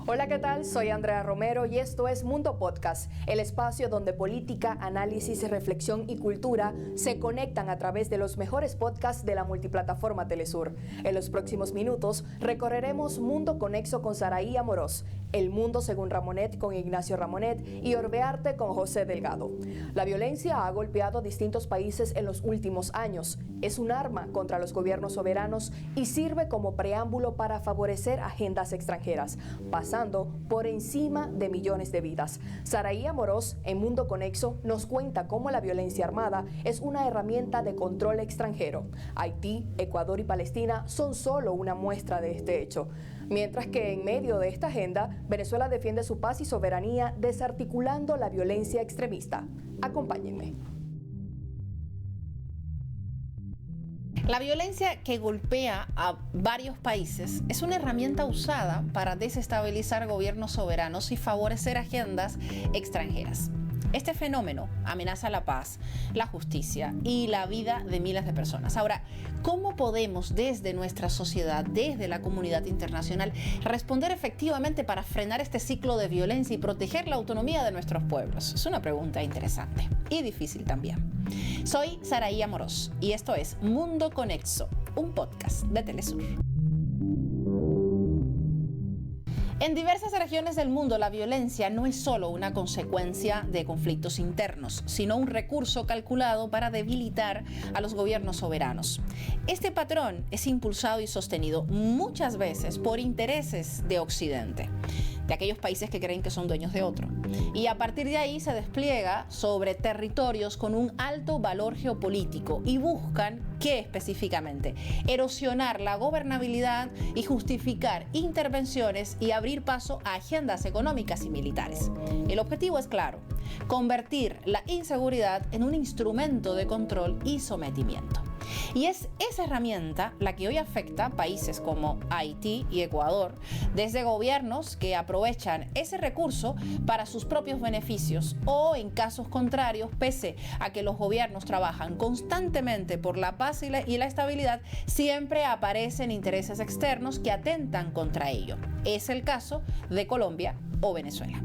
Hola, ¿qué tal? Soy Andrea Romero y esto es Mundo Podcast, el espacio donde política, análisis, reflexión y cultura se conectan a través de los mejores podcasts de la multiplataforma Telesur. En los próximos minutos recorreremos Mundo Conexo con Saraí Amorós, El Mundo según Ramonet con Ignacio Ramonet y Orbearte con José Delgado. La violencia ha golpeado distintos países en los últimos años. Es un arma contra los gobiernos soberanos y sirve como preámbulo para favorecer agendas extranjeras, pasando por encima de millones de vidas. Saraí Amorós, en Mundo Conexo, nos cuenta cómo la violencia armada es una herramienta de control extranjero. Haití, Ecuador y Palestina son solo una muestra de este hecho. Mientras que en medio de esta agenda, Venezuela defiende su paz y soberanía desarticulando la violencia extremista. Acompáñenme. La violencia que golpea a varios países es una herramienta usada para desestabilizar gobiernos soberanos y favorecer agendas extranjeras. Este fenómeno amenaza la paz, la justicia y la vida de miles de personas. Ahora, ¿cómo podemos desde nuestra sociedad, desde la comunidad internacional, responder efectivamente para frenar este ciclo de violencia y proteger la autonomía de nuestros pueblos? Es una pregunta interesante y difícil también. Soy Saraí Amorós y esto es Mundo Conexo, un podcast de Telesur. En diversas regiones del mundo, la violencia no es solo una consecuencia de conflictos internos, sino un recurso calculado para debilitar a los gobiernos soberanos. Este patrón es impulsado y sostenido muchas veces por intereses de Occidente, de aquellos países que creen que son dueños de otro. Y a partir de ahí se despliega sobre territorios con un alto valor geopolítico y buscan, ¿qué específicamente? Erosionar la gobernabilidad y justificar intervenciones y abrir paso a agendas económicas y militares. El objetivo es claro: convertir la inseguridad en un instrumento de control y sometimiento. Y es esa herramienta la que hoy afecta a países como Haití y Ecuador, desde gobiernos que aprovechan ese recurso para sus propios beneficios o, en casos contrarios, pese a que los gobiernos trabajan constantemente por la paz y la estabilidad, siempre aparecen intereses externos que atentan contra ello. Es el caso de Colombia o Venezuela.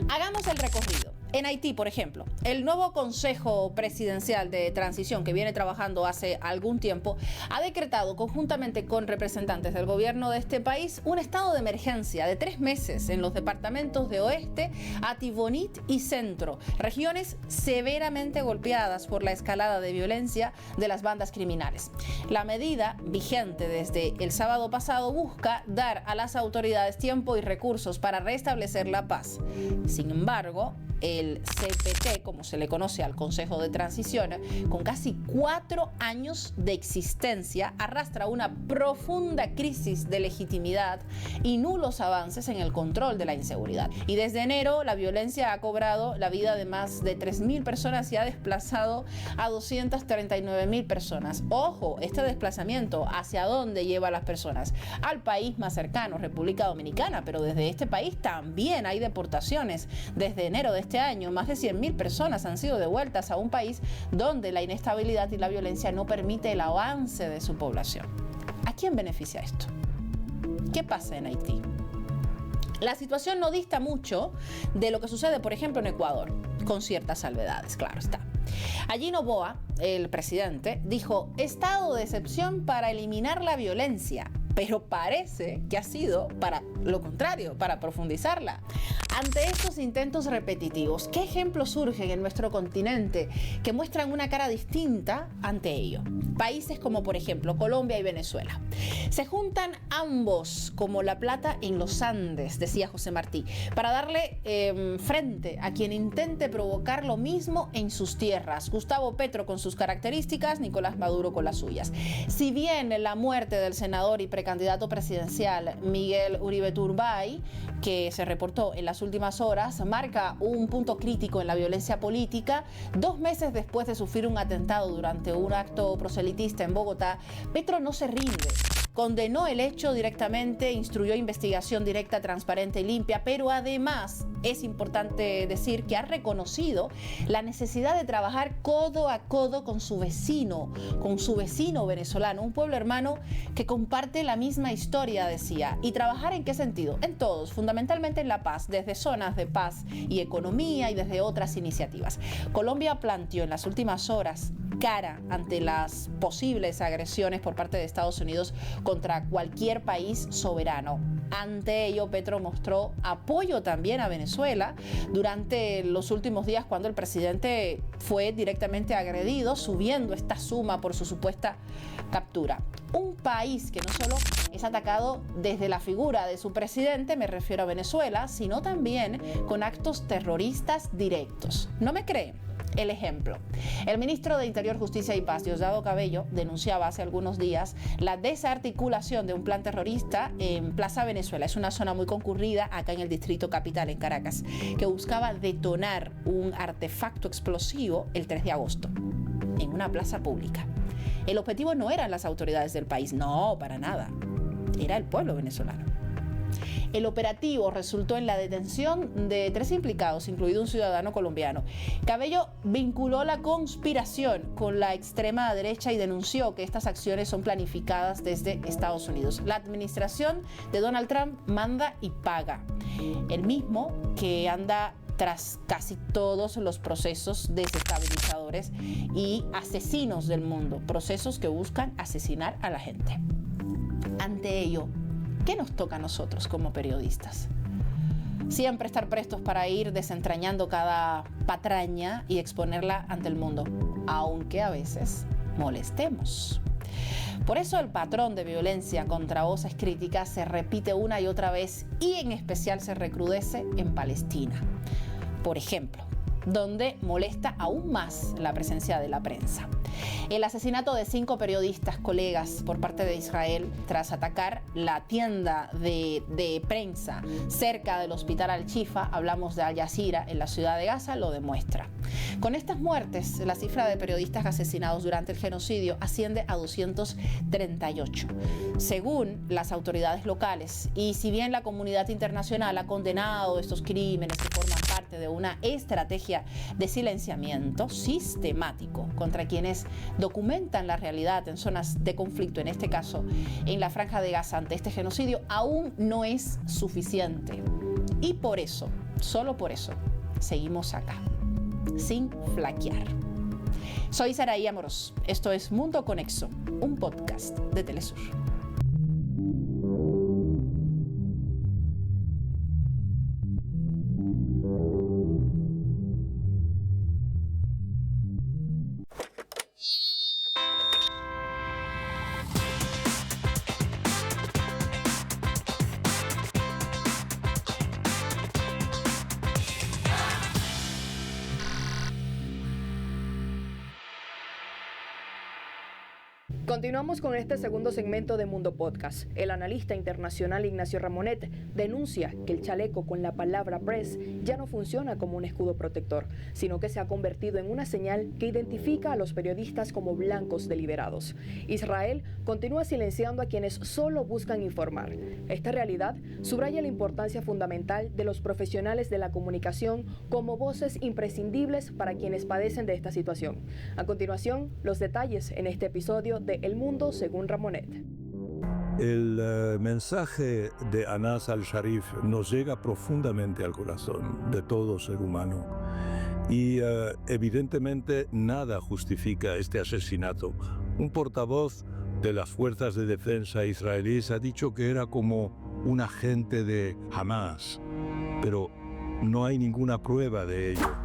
Hagamos el recorrido. En Haití, por ejemplo, el nuevo Consejo Presidencial de Transición, que viene trabajando hace algún tiempo, ha decretado conjuntamente con representantes del gobierno de este país un estado de emergencia de 3 meses en los departamentos de Oeste, Atibonit y Centro, regiones severamente golpeadas por la escalada de violencia de las bandas criminales. La medida, vigente desde el sábado pasado, busca dar a las autoridades tiempo y recursos para restablecer la paz. Sin embargo, el CPT, como se le conoce al Consejo de Transición, con casi 4 años de existencia, arrastra una profunda crisis de legitimidad y nulos avances en el control de la inseguridad. Y desde enero, la violencia ha cobrado la vida de más de 3.000 personas y ha desplazado a 239.000 personas. Ojo, este desplazamiento, ¿hacia dónde lleva a las personas? Al país más cercano, República Dominicana, pero desde este país también hay deportaciones. Desde enero de este año, más de 100.000 personas han sido devueltas a un país donde la inestabilidad y la violencia no permite el avance de su población. ¿A quién beneficia esto? ¿Qué pasa en Haití? La situación no dista mucho de lo que sucede, por ejemplo, en Ecuador, con ciertas salvedades, claro está. Allí Noboa, el presidente, dijo: estado de excepción para eliminar la violencia, pero parece que ha sido para lo contrario, para profundizarla. Ante estos intentos repetitivos, ¿qué ejemplos surgen en nuestro continente que muestran una cara distinta ante ello? Países como, por ejemplo, Colombia y Venezuela. Se juntan ambos como la plata en los Andes, decía José Martí, para darle frente a quien intente provocar lo mismo en sus tierras. Gustavo Petro con sus características, Nicolás Maduro con las suyas. Si bien la muerte del senador y precandidato presidencial Miguel Uribe Turbay, que se reportó en las últimas horas, marca un punto crítico en la violencia política, 2 meses después de sufrir un atentado durante un acto proselitista en Bogotá, Petro no se rinde. condenó el hecho directamente, instruyó investigación directa, transparente y limpia, pero además es importante decir que ha reconocido la necesidad de trabajar codo a codo con su vecino venezolano, un pueblo hermano que comparte la misma historia, decía. ¿Y trabajar en qué sentido? En todos, fundamentalmente en la paz, desde zonas de paz y economía y desde otras iniciativas. Colombia planteó en las últimas horas cara ante las posibles agresiones por parte de Estados Unidos contra cualquier país soberano. Ante ello, Petro mostró apoyo también a Venezuela durante los últimos días cuando el presidente fue directamente agredido, subiendo esta suma por su supuesta captura. Un país que no solo es atacado desde la figura de su presidente, me refiero a Venezuela, sino también con actos terroristas directos. ¿No me creen? El ejemplo. El ministro de Interior, Justicia y Paz, Diosdado Cabello, denunciaba hace algunos días la desarticulación de un plan terrorista en Plaza Venezuela. Es una zona muy concurrida acá en el Distrito Capital, en Caracas, que buscaba detonar un artefacto explosivo el 3 de agosto en una plaza pública. El objetivo no eran las autoridades del país, no, para nada. Era el pueblo venezolano. El operativo resultó en la detención de 3 implicados, incluido un ciudadano colombiano. Cabello vinculó la conspiración con la extrema derecha y denunció que estas acciones son planificadas desde Estados Unidos. La administración de Donald Trump manda y paga. El mismo que anda tras casi todos los procesos desestabilizadores y asesinos del mundo, procesos que buscan asesinar a la gente. Ante ello, ¿qué nos toca a nosotros como periodistas? Siempre estar prestos para ir desentrañando cada patraña y exponerla ante el mundo, aunque a veces molestemos. Por eso el patrón de violencia contra voces críticas se repite una y otra vez y en especial se recrudece en Palestina. Por ejemplo, donde molesta aún más la presencia de la prensa. El asesinato de 5 periodistas colegas por parte de Israel tras atacar la tienda de prensa cerca del hospital Al-Shifa, hablamos de Al Jazeera en la ciudad de Gaza, lo demuestra. Con estas muertes, la cifra de periodistas asesinados durante el genocidio asciende a 238, según las autoridades locales. Y si bien la comunidad internacional ha condenado estos crímenes que forman parte de una estrategia de silenciamiento sistemático contra quienes documentan la realidad en zonas de conflicto, en este caso en la Franja de Gaza ante este genocidio, aún no es suficiente. Y por eso, solo por eso, seguimos acá, sin flaquear. Soy Saraí Amorós. Esto es Mundo Conexo, un podcast de Telesur. Continuamos con este segundo segmento de Mundo Podcast. El analista internacional Ignacio Ramonet denuncia que el chaleco con la palabra press ya no funciona como un escudo protector, sino que se ha convertido en una señal que identifica a los periodistas como blancos deliberados. Israel continúa silenciando a quienes solo buscan informar. Esta realidad subraya la importancia fundamental de los profesionales de la comunicación como voces imprescindibles para quienes padecen de esta situación. A continuación, los detalles en este episodio de El Mundo según Ramonet. El mensaje de Anas al-Sharif nos llega profundamente al corazón de todo ser humano y evidentemente nada justifica este asesinato. Un portavoz de las fuerzas de defensa israelíes ha dicho que era como un agente de Hamas, pero no hay ninguna prueba de ello.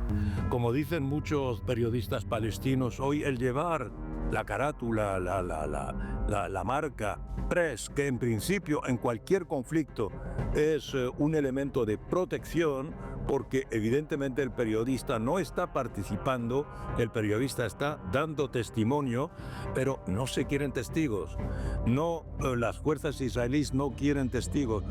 Como dicen muchos periodistas palestinos, hoy el llevar la carátula, la marca Press, que en principio en cualquier conflicto es un elemento de protección, porque evidentemente el periodista no está participando, el periodista está dando testimonio, pero no se quieren testigos. No, las fuerzas israelíes no quieren testigos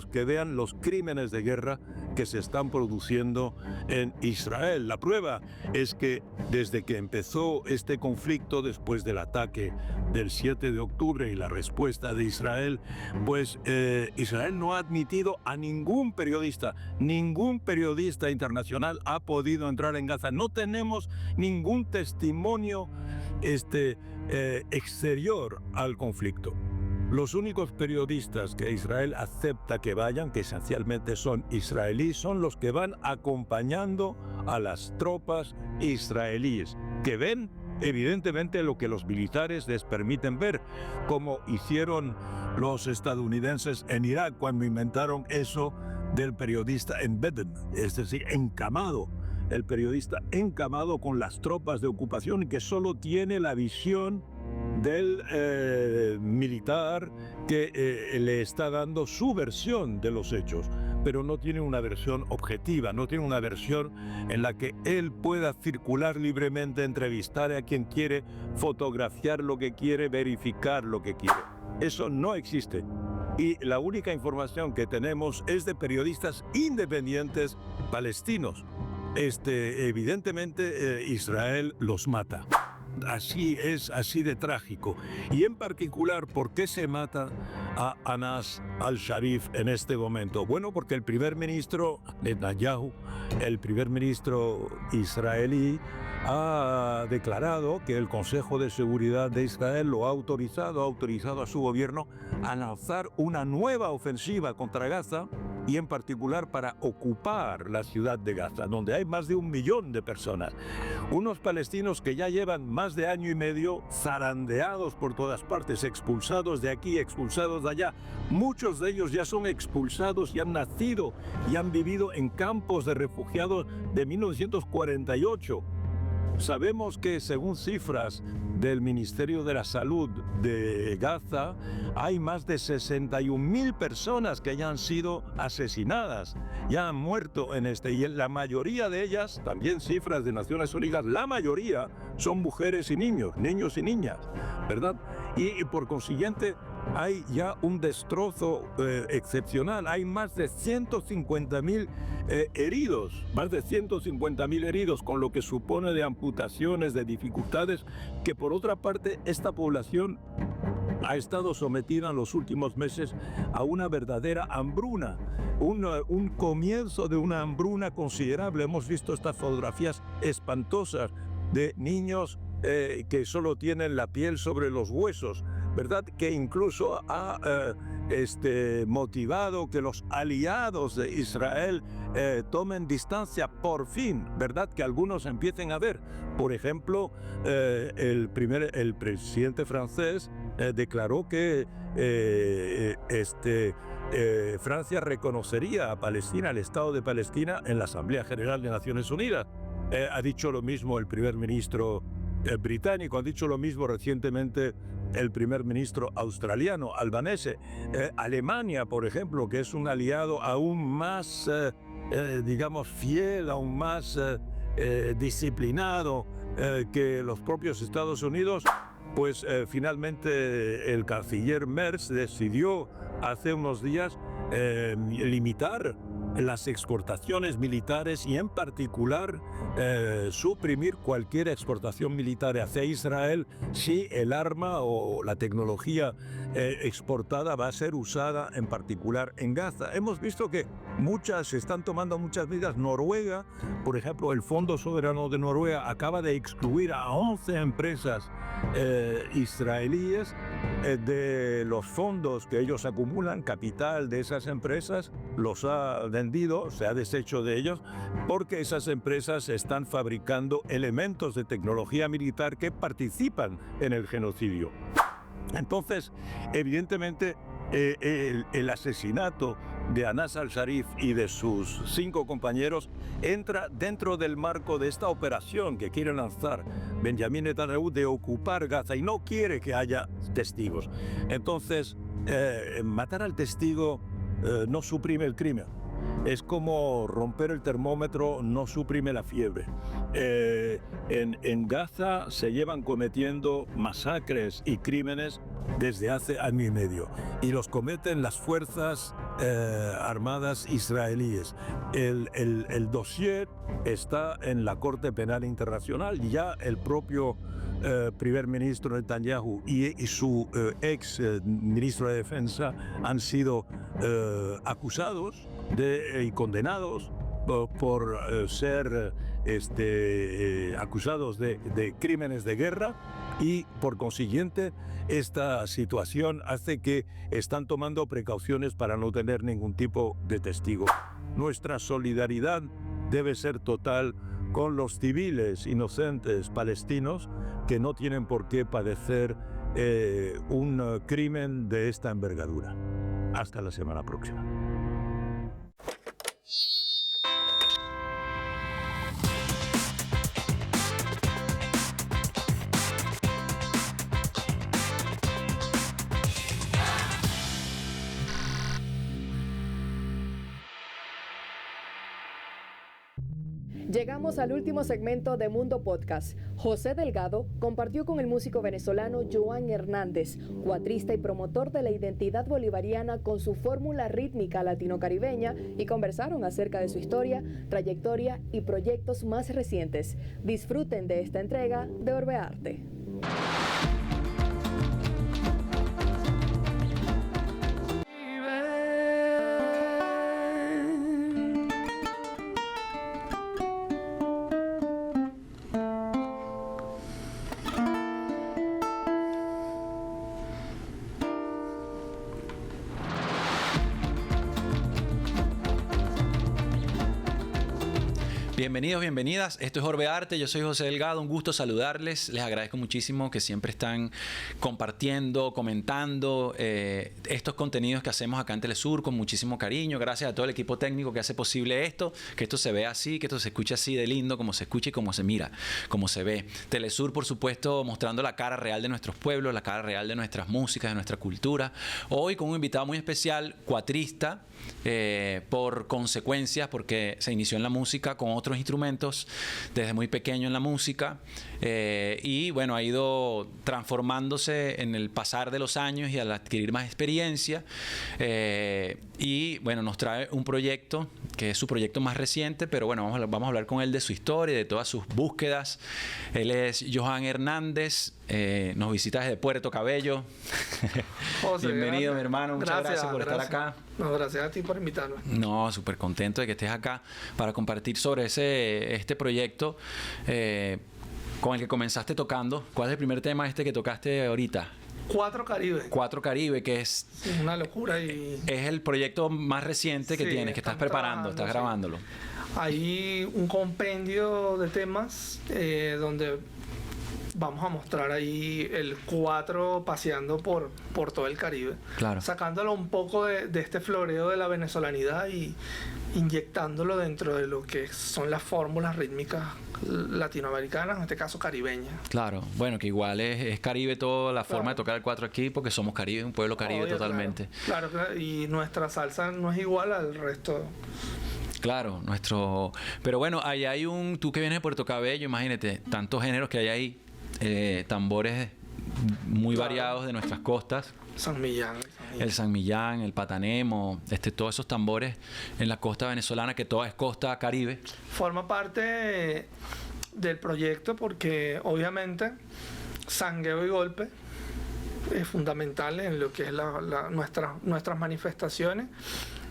que vean los crímenes de guerra que se están produciendo en Israel. La prueba es que desde que empezó este conflicto, después del ataque del 7 de octubre y la respuesta de Israel, pues Israel no ha admitido a ningún periodista internacional ha podido entrar en Gaza. No tenemos ningún testimonio exterior al conflicto. Los únicos periodistas que Israel acepta que vayan, que esencialmente son israelíes, son los que van acompañando a las tropas israelíes, que ven evidentemente lo que los militares les permiten ver, como hicieron los estadounidenses en Irak cuando inventaron eso del periodista embedded, es decir, encamado. El periodista encamado con las tropas de ocupación que solo tiene la visión del militar que le está dando su versión de los hechos, pero no tiene una versión objetiva, no tiene una versión en la que él pueda circular libremente, entrevistar a quien quiere, fotografiar lo que quiere, verificar lo que quiere. Eso no existe. Y la única información que tenemos es de periodistas independientes palestinos. Evidentemente Israel los mata. Así es, así de trágico. Y en particular, ¿por qué se mata a Anas al-Sharif en este momento? Bueno, porque el primer ministro Netanyahu, el primer ministro israelí, ha declarado que el Consejo de Seguridad de Israel lo ha autorizado a su gobierno a lanzar una nueva ofensiva contra Gaza, y en particular para ocupar la ciudad de Gaza, donde hay más de 1 millón de personas. Unos palestinos que ya llevan más de año y medio zarandeados por todas partes, expulsados de aquí, expulsados de allá. Muchos de ellos ya son expulsados y han nacido y han vivido en campos de refugiados de 1948. Sabemos que, según cifras del Ministerio de la Salud de Gaza, hay más de 61.000 personas que ya han sido asesinadas, ya han muerto y la mayoría de ellas, también cifras de Naciones Unidas, la mayoría son mujeres y niños y niñas, ¿verdad? Y por consiguiente, hay ya un destrozo excepcional. Hay más de 150.000 heridos, con lo que supone de amputaciones, de dificultades, que por otra parte esta población ha estado sometida en los últimos meses a una verdadera hambruna, un comienzo de una hambruna considerable. Hemos visto estas fotografías espantosas de niños que solo tienen la piel sobre los huesos, ¿verdad? Que incluso ha motivado que los aliados de Israel tomen distancia por fin, ¿verdad? Que algunos empiecen a ver. Por ejemplo, el presidente francés declaró que Francia reconocería a Palestina, al Estado de Palestina, en la Asamblea General de Naciones Unidas. Ha dicho lo mismo el primer ministro británico, ha dicho lo mismo recientemente el primer ministro australiano, Albanese. Alemania, por ejemplo, que es un aliado aún más, fiel, aún más disciplinado que los propios Estados Unidos, pues finalmente el canciller Merz decidió hace unos días limitar las exportaciones militares y en particular suprimir cualquier exportación militar hacia Israel si el arma o la tecnología exportada va a ser usada en particular en Gaza. Hemos visto que se están tomando muchas medidas. Noruega, por ejemplo, el Fondo Soberano de Noruega acaba de excluir a 11 empresas israelíes de los fondos que ellos acumulan, capital de esas empresas, los ha vendido, se ha deshecho de ellos, porque esas empresas están fabricando elementos de tecnología militar que participan en el genocidio. Entonces, evidentemente, el asesinato de Anas al-Sharif y de sus 5 compañeros entra dentro del marco de esta operación que quiere lanzar Benjamín Netanyahu de ocupar Gaza y no quiere que haya testigos. Entonces, matar al testigo no suprime el crimen. Es como romper el termómetro no suprime la fiebre. En Gaza se llevan cometiendo masacres y crímenes desde hace año y medio, y los cometen las fuerzas armadas israelíes. El dossier está en la Corte Penal Internacional, y ya el propio primer ministro Netanyahu y su ex ministro de Defensa han sido acusados y condenados por ser acusados de crímenes de guerra, y por consiguiente esta situación hace que están tomando precauciones para no tener ningún tipo de testigo. Nuestra solidaridad debe ser total con los civiles inocentes palestinos que no tienen por qué padecer un crimen de esta envergadura. Hasta la semana próxima. Llegamos al último segmento de Mundo Podcast. José Delgado compartió con el músico venezolano Joan Hernández, cuatrista y promotor de la identidad bolivariana, con su fórmula rítmica latino-caribeña, y conversaron acerca de su historia, trayectoria y proyectos más recientes. Disfruten de esta entrega de Orbe Arte. Bienvenidos, bienvenidas. Esto es Orbe Arte. Yo soy José Delgado. Un gusto saludarles. Les agradezco muchísimo que siempre están compartiendo, comentando estos contenidos que hacemos acá en Telesur con muchísimo cariño. Gracias a todo el equipo técnico que hace posible esto, que esto se vea así, que esto se escuche así de lindo, como se escucha y como se mira, como se ve. Telesur, por supuesto, mostrando la cara real de nuestros pueblos, la cara real de nuestras músicas, de nuestra cultura. Hoy con un invitado muy especial, cuatrista, por consecuencias, porque se inició en la música con otros instrumentos desde muy pequeño en la música, y bueno, ha ido transformándose en el pasar de los años y al adquirir más experiencia, y bueno, nos trae un proyecto que es su proyecto más reciente, pero bueno, vamos a hablar con él de su historia y de todas sus búsquedas. Él es Joan Hernández, nos visita desde Puerto Cabello. José, bienvenido, mi hermano, muchas gracias por estar acá. No, gracias a ti por invitarme. No, súper contento de que estés acá para compartir sobre este proyecto con el que comenzaste tocando. ¿Cuál es el primer tema que tocaste ahorita? Cuatro Caribe. Cuatro Caribe, que es... Sí, una locura. Y es el proyecto más reciente que tienes, que estás preparando, estás grabándolo. Hay un compendio de temas donde vamos a mostrar ahí el 4 paseando por todo el Caribe. Claro. Sacándolo un poco de este floreo de la venezolanidad y inyectándolo dentro de lo que son las fórmulas rítmicas latinoamericanas, en este caso caribeñas. Claro, bueno, que igual es Caribe toda la forma de tocar el 4 aquí, porque somos Caribe, un pueblo Caribe. Obvio, totalmente. Claro, y nuestra salsa no es igual al resto. Claro, pero bueno, ahí hay tú que vienes de Puerto Cabello, imagínate, tantos géneros que hay ahí, tambores muy variados de nuestras costas. San Millán. El San Millán, el Patanemo, todos esos tambores en la costa venezolana, que toda es costa Caribe. Forma parte del proyecto porque obviamente sangueo y golpe es fundamental en lo que es nuestras manifestaciones,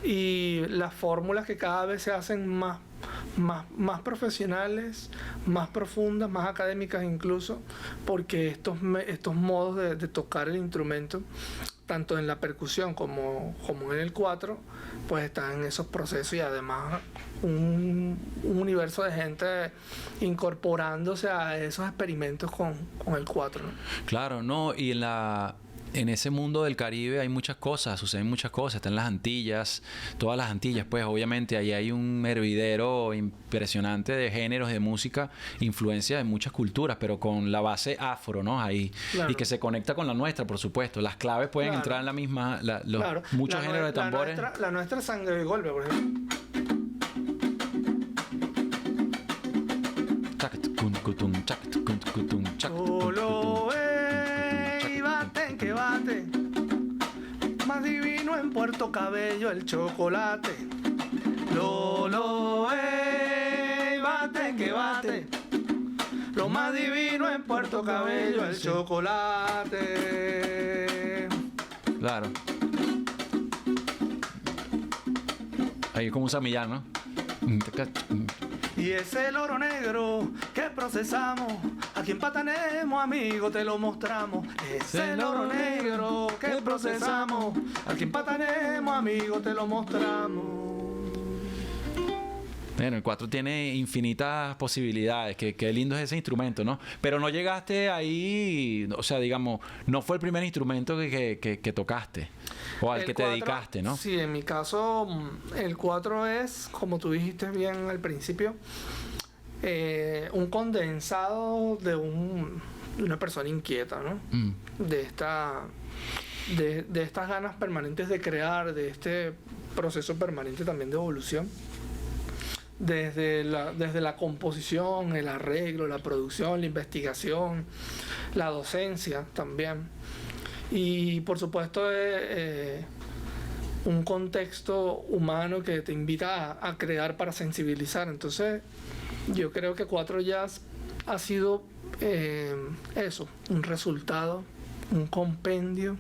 y las fórmulas que cada vez se hacen más profesionales, más profundas, más académicas incluso, porque estos modos de tocar el instrumento, tanto en la percusión como en el 4, pues están en esos procesos, y además un universo de gente incorporándose a esos experimentos con el 4, ¿no? Claro, no, y en ese mundo del Caribe hay muchas cosas, suceden muchas cosas. Están las Antillas, todas las Antillas, pues obviamente ahí hay un hervidero impresionante de géneros de música, influencia de muchas culturas, pero con la base afro, ¿no? Ahí. Claro. Y que se conecta con la nuestra, por supuesto. Las claves pueden entrar en la misma, muchos géneros de tambores. La nuestra sangre y golpe, por ejemplo. Lolo, bate que bate. Más divino en Puerto Cabello el chocolate. Lolo, bate que bate. Lo más divino en Puerto Cabello el chocolate. Claro. Ahí como un Samillán, ¿no? Y ese loro negro que procesamos, aquí en Patanemo, amigo, te lo mostramos. Ese loro negro que procesamos, aquí en Patanemo, amigo, te lo mostramos. Bueno, el 4 tiene infinitas posibilidades. Qué lindo es ese instrumento, ¿no? Pero no llegaste ahí, o sea, digamos, no fue el primer instrumento que tocaste o al que te dedicaste, ¿no? Sí, en mi caso, el 4 es, como tú dijiste bien al principio, un condensado de una persona inquieta, ¿no? De estas ganas permanentes de crear, de este proceso permanente también de evolución. Desde la composición, el arreglo, la producción, la investigación, la docencia también. Y por supuesto un contexto humano que te invita a crear para sensibilizar. Entonces yo creo que 4 Jazz ha sido eso, un resultado, un compendio,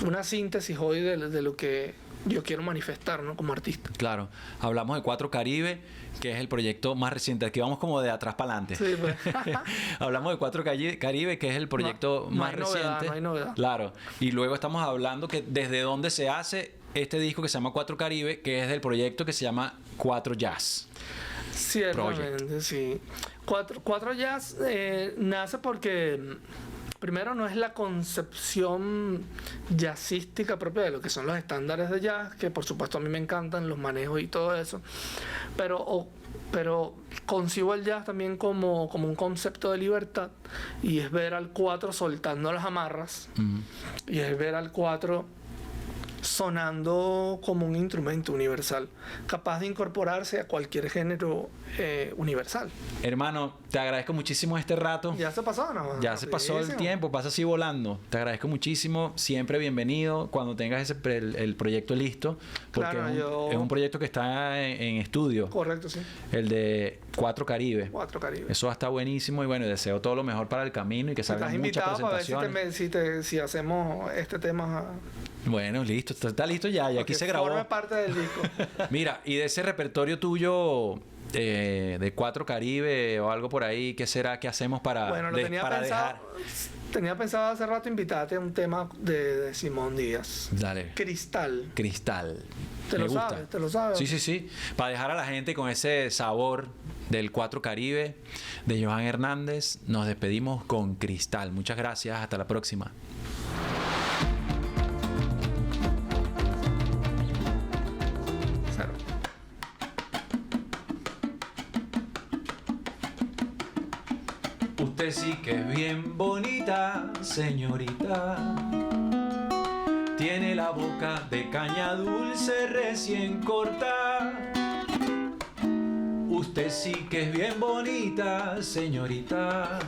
una síntesis hoy de lo que yo quiero manifestar, ¿no? Como artista. Claro. Hablamos de 4 Caribe, que es el proyecto más reciente. Aquí vamos como de atrás para adelante. Sí, pues. Hablamos de 4 Caribe, que es el proyecto más reciente. No hay novedad. Claro. Y luego estamos hablando que desde dónde se hace este disco que se llama 4 Caribe, que es del proyecto que se llama 4 Jazz. Ciertamente, sí. 4 Jazz nace porque... Primero, no es la concepción jazzística propia de lo que son los estándares de jazz, que por supuesto a mí me encantan los manejos y todo eso, pero concibo el jazz también como un concepto de libertad, y es ver al 4 soltando las amarras, y es ver al 4 sonando como un instrumento universal, capaz de incorporarse a cualquier género universal. Hermano, te agradezco muchísimo este rato. ¿Ya se pasó, no? Ya se pasó el tiempo, pasa así volando. Te agradezco muchísimo, siempre bienvenido cuando tengas el proyecto listo, porque claro, es un proyecto que está en estudio. Correcto, sí. El de 4 Caribe. 4 Caribe. Eso está buenísimo y bueno, deseo todo lo mejor para el camino y que salgan muchas presentaciones. Para ver si hacemos este tema. Bueno, listo, está listo ya aquí se grabó. Forma parte del disco. Mira, y de ese repertorio tuyo de 4 Caribe o algo por ahí, ¿qué será que hacemos para tenía pensado hace rato invitarte a un tema de Simón Díaz. Dale. Cristal. ¿Te lo sabes? Sí. Para dejar a la gente con ese sabor del 4 Caribe de Johan Hernández, nos despedimos con Cristal. Muchas gracias, hasta la próxima. Usted sí que es bien bonita, señorita. Tiene la boca de caña dulce recién corta. Usted sí que es bien bonita, señorita.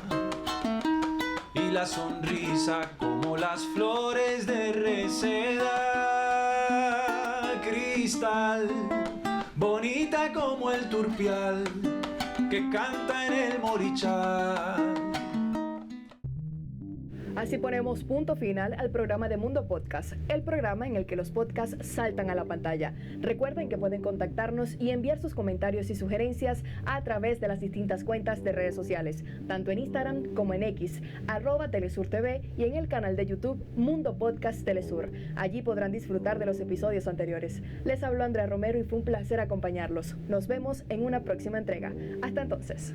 Y la sonrisa como las flores de reseda. Cristal, bonita como el turpial que canta en el morichal. Así ponemos punto final al programa de Mundo Podcast, el programa en el que los podcasts saltan a la pantalla. Recuerden que pueden contactarnos y enviar sus comentarios y sugerencias a través de las distintas cuentas de redes sociales, tanto en Instagram como en X, @TelesurTV, y en el canal de YouTube Mundo Podcast Telesur. Allí podrán disfrutar de los episodios anteriores. Les habló Andrea Romero y fue un placer acompañarlos. Nos vemos en una próxima entrega. Hasta entonces.